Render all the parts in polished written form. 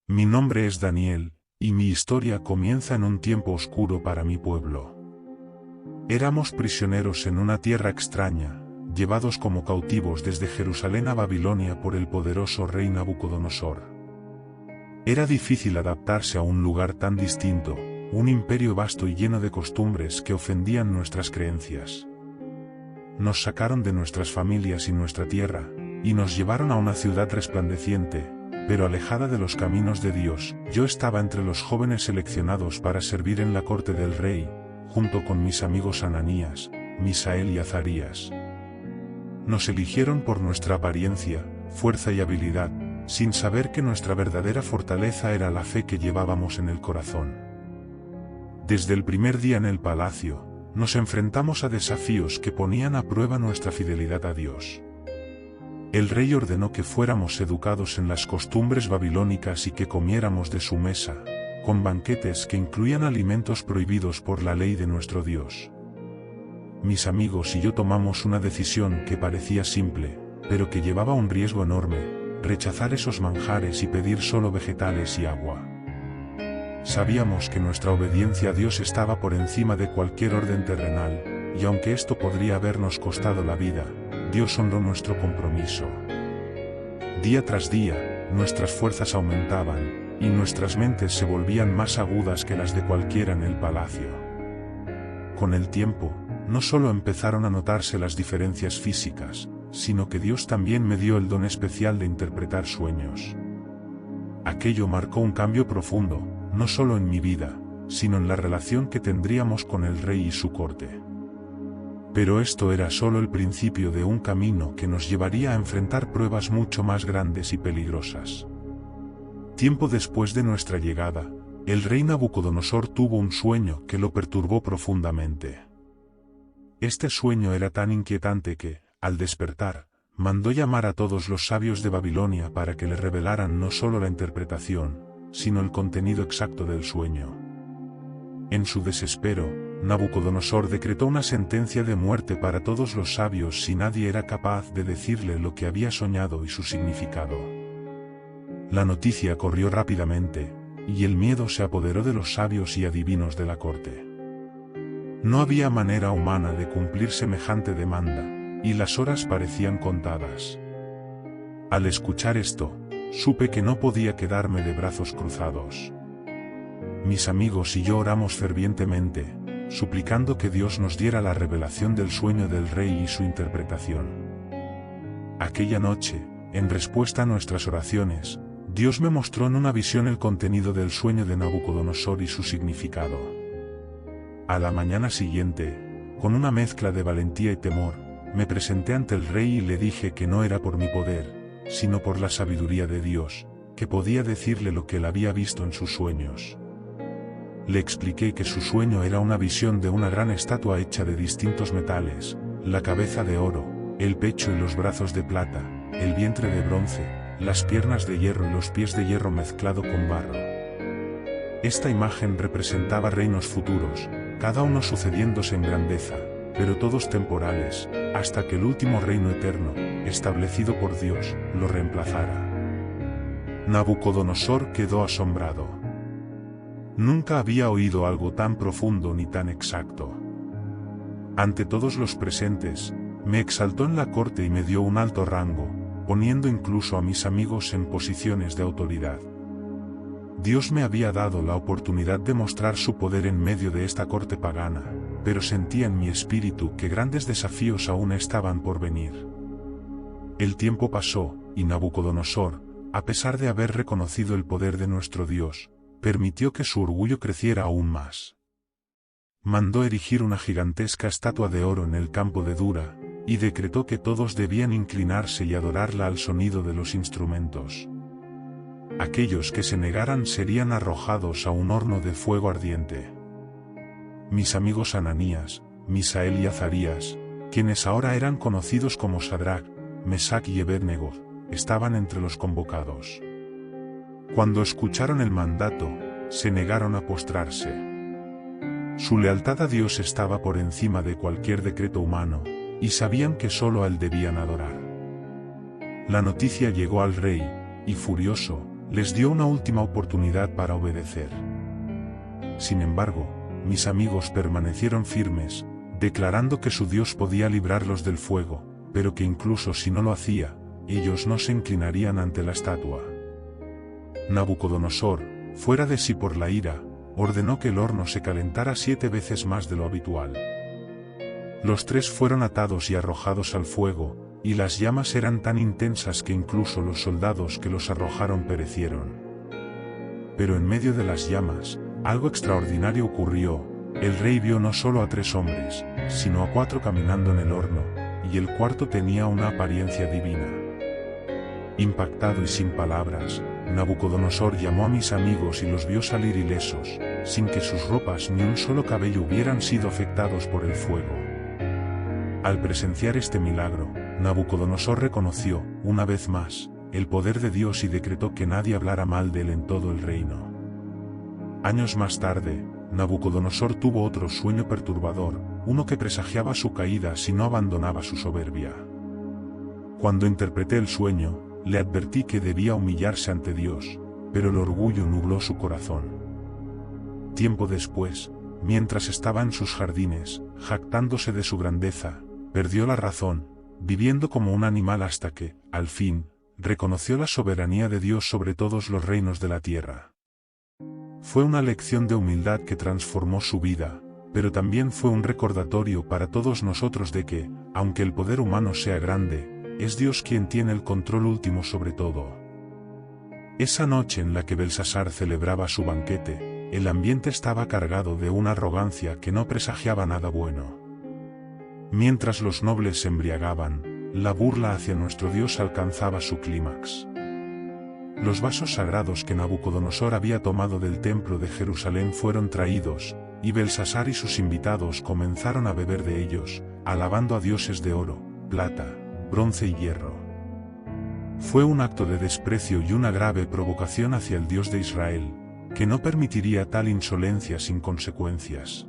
Mi nombre es Daniel, y mi historia comienza en un tiempo oscuro para mi pueblo. Éramos prisioneros en una tierra extraña, llevados como cautivos desde Jerusalén a Babilonia por el poderoso rey Nabucodonosor. Era difícil adaptarse a un lugar tan distinto, un imperio vasto y lleno de costumbres que ofendían nuestras creencias. Nos sacaron de nuestras familias y nuestra tierra, y nos llevaron a una ciudad resplandeciente, pero alejada de los caminos de Dios. Yo estaba entre los jóvenes seleccionados para servir en la corte del rey, junto con mis amigos Ananías, Misael y Azarías. Nos eligieron por nuestra apariencia, fuerza y habilidad, sin saber que nuestra verdadera fortaleza era la fe que llevábamos en el corazón. Desde el primer día en el palacio, nos enfrentamos a desafíos que ponían a prueba nuestra fidelidad a Dios. El rey ordenó que fuéramos educados en las costumbres babilónicas y que comiéramos de su mesa, con banquetes que incluían alimentos prohibidos por la ley de nuestro Dios. Mis amigos y yo tomamos una decisión que parecía simple, pero que llevaba un riesgo enorme: rechazar esos manjares y pedir solo vegetales y agua. Sabíamos que nuestra obediencia a Dios estaba por encima de cualquier orden terrenal, y aunque esto podría habernos costado la vida, Dios honró nuestro compromiso. Día tras día, nuestras fuerzas aumentaban, y nuestras mentes se volvían más agudas que las de cualquiera en el palacio. Con el tiempo, no solo empezaron a notarse las diferencias físicas, sino que Dios también me dio el don especial de interpretar sueños. Aquello marcó un cambio profundo, no solo en mi vida, sino en la relación que tendríamos con el rey y su corte. Pero esto era solo el principio de un camino que nos llevaría a enfrentar pruebas mucho más grandes y peligrosas. Tiempo después de nuestra llegada, el rey Nabucodonosor tuvo un sueño que lo perturbó profundamente. Este sueño era tan inquietante que, al despertar, mandó llamar a todos los sabios de Babilonia para que le revelaran no solo la interpretación, sino el contenido exacto del sueño. En su desespero, Nabucodonosor decretó una sentencia de muerte para todos los sabios si nadie era capaz de decirle lo que había soñado y su significado. La noticia corrió rápidamente, y el miedo se apoderó de los sabios y adivinos de la corte. No había manera humana de cumplir semejante demanda, y las horas parecían contadas. Al escuchar esto, supe que no podía quedarme de brazos cruzados. Mis amigos y yo oramos fervientemente, suplicando que Dios nos diera la revelación del sueño del rey y su interpretación. Aquella noche, en respuesta a nuestras oraciones, Dios me mostró en una visión el contenido del sueño de Nabucodonosor y su significado. A la mañana siguiente, con una mezcla de valentía y temor, me presenté ante el rey y le dije que no era por mi poder, sino por la sabiduría de Dios, que podía decirle lo que él había visto en sus sueños. Le expliqué que su sueño era una visión de una gran estatua hecha de distintos metales, la cabeza de oro, el pecho y los brazos de plata, el vientre de bronce, las piernas de hierro y los pies de hierro mezclado con barro. Esta imagen representaba reinos futuros, cada uno sucediéndose en grandeza, pero todos temporales, hasta que el último reino eterno, establecido por Dios, lo reemplazara. Nabucodonosor quedó asombrado. Nunca había oído algo tan profundo ni tan exacto. Ante todos los presentes, me exaltó en la corte y me dio un alto rango, poniendo incluso a mis amigos en posiciones de autoridad. Dios me había dado la oportunidad de mostrar su poder en medio de esta corte pagana, pero sentía en mi espíritu que grandes desafíos aún estaban por venir. El tiempo pasó, y Nabucodonosor, a pesar de haber reconocido el poder de nuestro Dios, permitió que su orgullo creciera aún más. Mandó erigir una gigantesca estatua de oro en el campo de Dura, y decretó que todos debían inclinarse y adorarla al sonido de los instrumentos. Aquellos que se negaran serían arrojados a un horno de fuego ardiente. Mis amigos Ananías, Misael y Azarías, quienes ahora eran conocidos como Sadrach, Mesach y Abednego, estaban entre los convocados. Cuando escucharon el mandato, se negaron a postrarse. Su lealtad a Dios estaba por encima de cualquier decreto humano, y sabían que solo a él debían adorar. La noticia llegó al rey, y furioso, les dio una última oportunidad para obedecer. Sin embargo, mis amigos permanecieron firmes, declarando que su Dios podía librarlos del fuego, pero que incluso si no lo hacía, ellos no se inclinarían ante la estatua. Nabucodonosor, fuera de sí por la ira, ordenó que el horno se calentara 7 veces más de lo habitual. Los 3 fueron atados y arrojados al fuego, y las llamas eran tan intensas que incluso los soldados que los arrojaron perecieron. Pero en medio de las llamas, algo extraordinario ocurrió. El rey vio no solo a 3 hombres, sino a 4 caminando en el horno, y el cuarto tenía una apariencia divina. Impactado y sin palabras, Nabucodonosor llamó a mis amigos y los vio salir ilesos, sin que sus ropas ni un solo cabello hubieran sido afectados por el fuego. Al presenciar este milagro, Nabucodonosor reconoció, una vez más, el poder de Dios y decretó que nadie hablara mal de él en todo el reino. Años más tarde, Nabucodonosor tuvo otro sueño perturbador, uno que presagiaba su caída si no abandonaba su soberbia. Cuando interpreté el sueño, le advertí que debía humillarse ante Dios, pero el orgullo nubló su corazón. Tiempo después, mientras estaba en sus jardines, jactándose de su grandeza, perdió la razón, viviendo como un animal hasta que, al fin, reconoció la soberanía de Dios sobre todos los reinos de la tierra. Fue una lección de humildad que transformó su vida, pero también fue un recordatorio para todos nosotros de que, aunque el poder humano sea grande, es Dios quien tiene el control último sobre todo. Esa noche en la que Belsasar celebraba su banquete, el ambiente estaba cargado de una arrogancia que no presagiaba nada bueno. Mientras los nobles se embriagaban, la burla hacia nuestro Dios alcanzaba su clímax. Los vasos sagrados que Nabucodonosor había tomado del templo de Jerusalén fueron traídos, y Belsasar y sus invitados comenzaron a beber de ellos, alabando a dioses de oro, plata, bronce y hierro. Fue un acto de desprecio y una grave provocación hacia el Dios de Israel, que no permitiría tal insolencia sin consecuencias.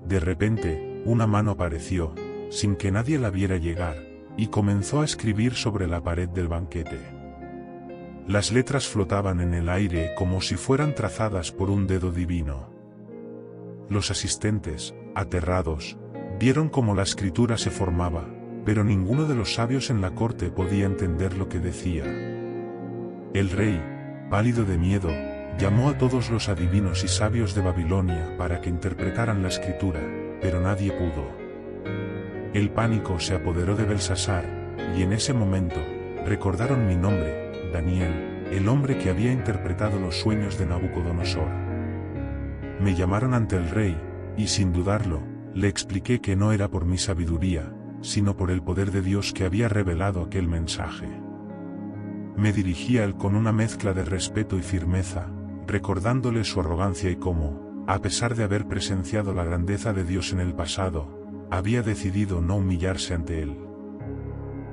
De repente, una mano apareció, sin que nadie la viera llegar, y comenzó a escribir sobre la pared del banquete. Las letras flotaban en el aire como si fueran trazadas por un dedo divino. Los asistentes, aterrados, vieron cómo la escritura se formaba, pero ninguno de los sabios en la corte podía entender lo que decía. El rey, pálido de miedo, llamó a todos los adivinos y sabios de Babilonia para que interpretaran la escritura, pero nadie pudo. El pánico se apoderó de Belsasar, y en ese momento, recordaron mi nombre, Daniel, el hombre que había interpretado los sueños de Nabucodonosor. Me llamaron ante el rey, y sin dudarlo, le expliqué que no era por mi sabiduría, sino por el poder de Dios que había revelado aquel mensaje. Me dirigí a él con una mezcla de respeto y firmeza, recordándole su arrogancia y cómo, a pesar de haber presenciado la grandeza de Dios en el pasado, había decidido no humillarse ante él.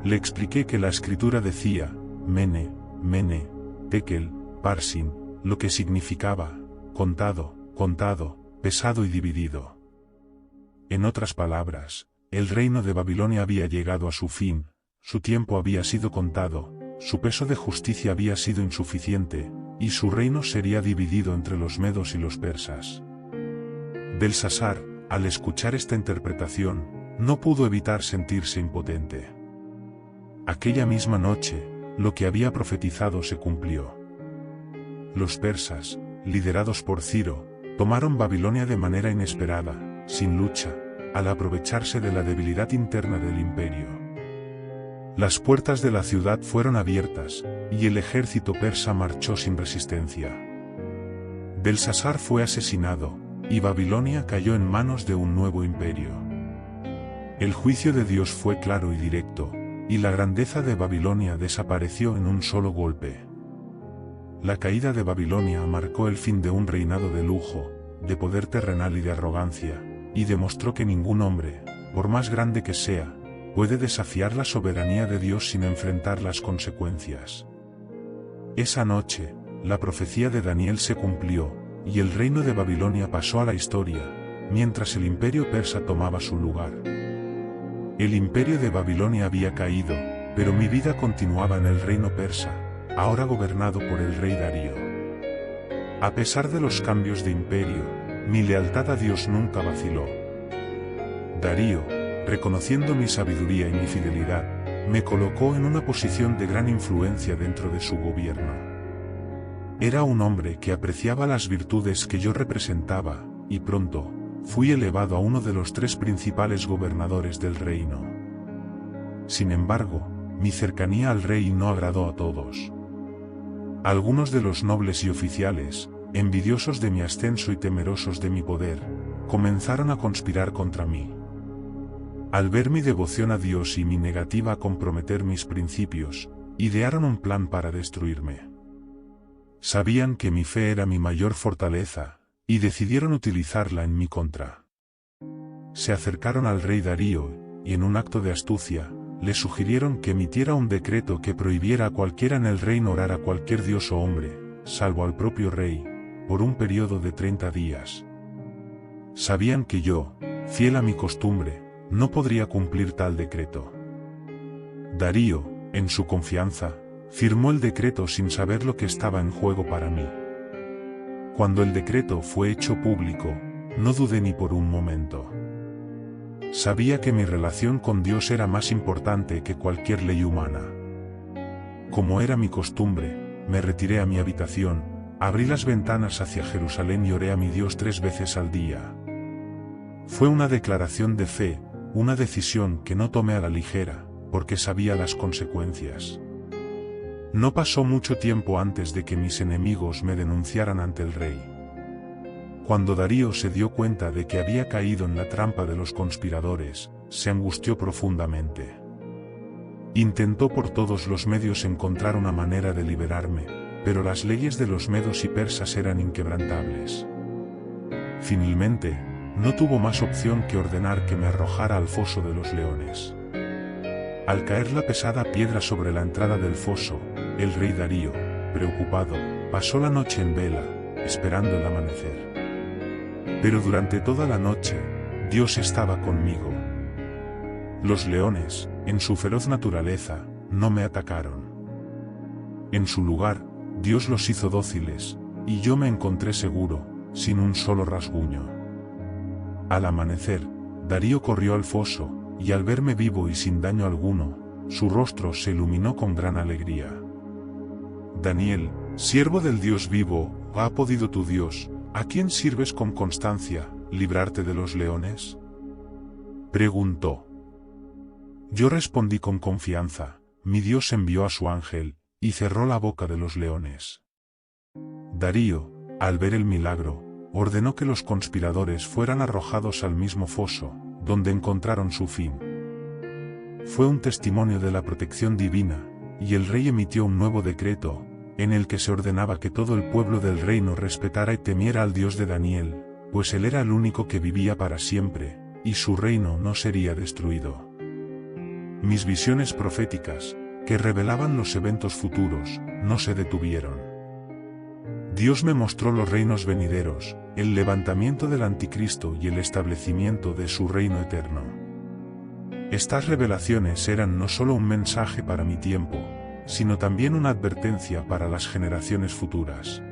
Le expliqué que la escritura decía, Mene, Mene, Tekel, Parsin, lo que significaba, contado, contado, pesado y dividido. En otras palabras, el reino de Babilonia había llegado a su fin, su tiempo había sido contado, su peso de justicia había sido insuficiente, y su reino sería dividido entre los medos y los persas. Belsasar, al escuchar esta interpretación, no pudo evitar sentirse impotente. Aquella misma noche, lo que había profetizado se cumplió. Los persas, liderados por Ciro, tomaron Babilonia de manera inesperada, sin lucha, al aprovecharse de la debilidad interna del imperio. Las puertas de la ciudad fueron abiertas, y el ejército persa marchó sin resistencia. Belsasar fue asesinado, y Babilonia cayó en manos de un nuevo imperio. El juicio de Dios fue claro y directo, y la grandeza de Babilonia desapareció en un solo golpe. La caída de Babilonia marcó el fin de un reinado de lujo, de poder terrenal y de arrogancia, y demostró que ningún hombre, por más grande que sea, puede desafiar la soberanía de Dios sin enfrentar las consecuencias. Esa noche, la profecía de Daniel se cumplió, y el reino de Babilonia pasó a la historia, mientras el imperio persa tomaba su lugar. El imperio de Babilonia había caído, pero mi vida continuaba en el reino persa, ahora gobernado por el rey Darío. A pesar de los cambios de imperio, mi lealtad a Dios nunca vaciló. Darío, reconociendo mi sabiduría y mi fidelidad, me colocó en una posición de gran influencia dentro de su gobierno. Era un hombre que apreciaba las virtudes que yo representaba, y pronto, fui elevado a uno de los 3 principales gobernadores del reino. Sin embargo, mi cercanía al rey no agradó a todos. Algunos de los nobles y oficiales, envidiosos de mi ascenso y temerosos de mi poder, comenzaron a conspirar contra mí. Al ver mi devoción a Dios y mi negativa a comprometer mis principios, idearon un plan para destruirme. Sabían que mi fe era mi mayor fortaleza, y decidieron utilizarla en mi contra. Se acercaron al rey Darío, y en un acto de astucia, le sugirieron que emitiera un decreto que prohibiera a cualquiera en el reino orar a cualquier dios o hombre, salvo al propio rey, por un periodo de 30 días. Sabían que yo, fiel a mi costumbre, no podría cumplir tal decreto. Darío, en su confianza, firmó el decreto sin saber lo que estaba en juego para mí. Cuando el decreto fue hecho público, no dudé ni por un momento. Sabía que mi relación con Dios era más importante que cualquier ley humana. Como era mi costumbre, me retiré a mi habitación, abrí las ventanas hacia Jerusalén y oré a mi Dios 3 veces al día. Fue una declaración de fe, una decisión que no tomé a la ligera, porque sabía las consecuencias. No pasó mucho tiempo antes de que mis enemigos me denunciaran ante el rey. Cuando Darío se dio cuenta de que había caído en la trampa de los conspiradores, se angustió profundamente. Intentó por todos los medios encontrar una manera de liberarme, pero las leyes de los medos y persas eran inquebrantables. Finalmente, no tuvo más opción que ordenar que me arrojara al foso de los leones. Al caer la pesada piedra sobre la entrada del foso, el rey Darío, preocupado, pasó la noche en vela, esperando el amanecer. Pero durante toda la noche, Dios estaba conmigo. Los leones, en su feroz naturaleza, no me atacaron. En su lugar, Dios los hizo dóciles, y yo me encontré seguro, sin un solo rasguño. Al amanecer, Darío corrió al foso, y al verme vivo y sin daño alguno, su rostro se iluminó con gran alegría. Daniel, siervo del Dios vivo, ¿ha podido tu Dios, a quien sirves con constancia, librarte de los leones? Preguntó. Yo respondí con confianza, mi Dios envió a su ángel, y cerró la boca de los leones. Darío, al ver el milagro, ordenó que los conspiradores fueran arrojados al mismo foso, donde encontraron su fin. Fue un testimonio de la protección divina, y el rey emitió un nuevo decreto, en el que se ordenaba que todo el pueblo del reino respetara y temiera al Dios de Daniel, pues él era el único que vivía para siempre, y su reino no sería destruido. Mis visiones proféticas, que revelaban los eventos futuros, no se detuvieron. Dios me mostró los reinos venideros, el levantamiento del anticristo y el establecimiento de su reino eterno. Estas revelaciones eran no solo un mensaje para mi tiempo, sino también una advertencia para las generaciones futuras.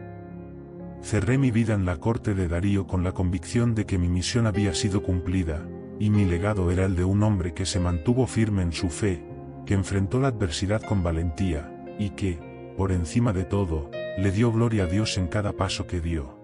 Cerré mi vida en la corte de Darío con la convicción de que mi misión había sido cumplida, y mi legado era el de un hombre que se mantuvo firme en su fe, que enfrentó la adversidad con valentía, y que, por encima de todo, le dio gloria a Dios en cada paso que dio.